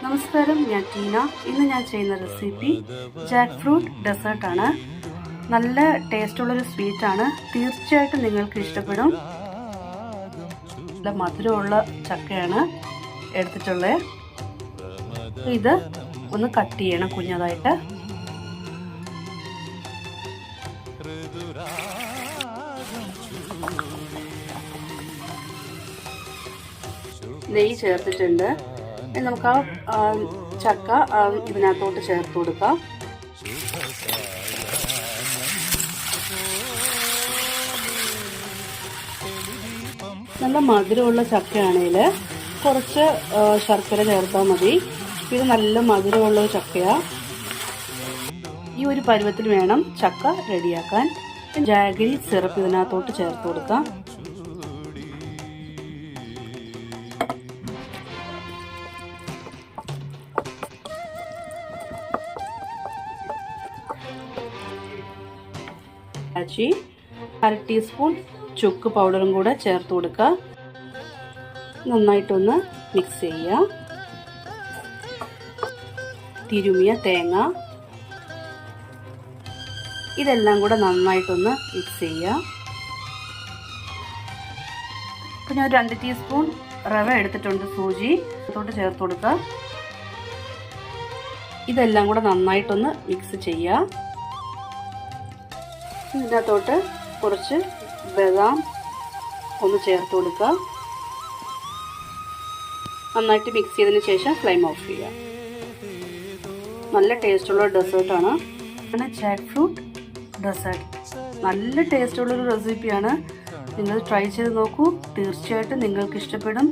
നമസ്കാരം, ഞാൻ ടീന. ഇന്ന് ഞാൻ ചെയ്യുന്ന റെസിപ്പി ജാക്ക് ഫ്രൂട്ട് ഡെസേർട്ടാണ്. നല്ല ടേസ്റ്റുള്ളൊരു സ്വീറ്റാണ്. തീർച്ചയായിട്ടും നിങ്ങൾക്ക് ഇഷ്ടപ്പെടും. നല്ല മധുരമുള്ള ചക്കയാണ് എടുത്തിട്ടുള്ളത്. ഇത് ഒന്ന് കട്ട് ചെയ്യണം കുഞ്ഞതായിട്ട്. നെയ്യ് ചേർത്തിട്ടുണ്ട്. നമുക്ക് ആ ചക്ക ഇതിനകത്തോട്ട് ചേർത്ത് കൊടുക്കാം. നല്ല മധുരമുള്ള ചക്കയാണെങ്കിൽ കുറച്ച് ശർക്കര ചേർത്താൽ മതി. ഇത് നല്ല മധുരമുള്ള ചക്കയാണ്. ഈ ഒരു പരുവത്തിൽ വേണം ചക്ക റെഡിയാക്കാൻ. ജാഗരി സിറപ്പ് ഇതിനകത്തോട്ട് ചേർത്ത് കൊടുക്കാം. അര ടീസ്പൂൺ ചുക്ക് പൗഡറും കൂടെ ചേർത്ത് കൊടുക്കുക. നന്നായിട്ടൊന്ന് മിക്സ് ചെയ്യുക. തിരുമിയ തേങ്ങ, ഇതെല്ലാം കൂടെ നന്നായിട്ടൊന്ന് മിക്സ് ചെയ്യുക. പിന്നെ ഒരു 2 ടീസ്പൂൺ റവ എടുത്തിട്ടുണ്ട്, സൂചി, അതോട്ട് ചേർത്ത് കൊടുക്കുക. ഇതെല്ലാം കൂടെ നന്നായിട്ടൊന്ന് മിക്സ് ചെയ്യുക. ഇതിനകത്തോട്ട് കുറച്ച് ബദാം ഒന്ന് ചേർത്ത് കൊടുക്കുക. നന്നായിട്ട് മിക്സ് ചെയ്തതിന് ശേഷം ഫ്ലെയിം ഓഫ് ചെയ്യുക. നല്ല ടേസ്റ്റുള്ള ഡെസേർട്ടാണ്. ജാക്ക് ഫ്രൂട്ട് ഡെസേർട്ട് നല്ല ടേസ്റ്റുള്ളൊരു റെസിപ്പിയാണ്. നിങ്ങൾ ട്രൈ ചെയ്ത് നോക്കൂ. തീർച്ചയായിട്ടും നിങ്ങൾക്ക് ഇഷ്ടപ്പെടും.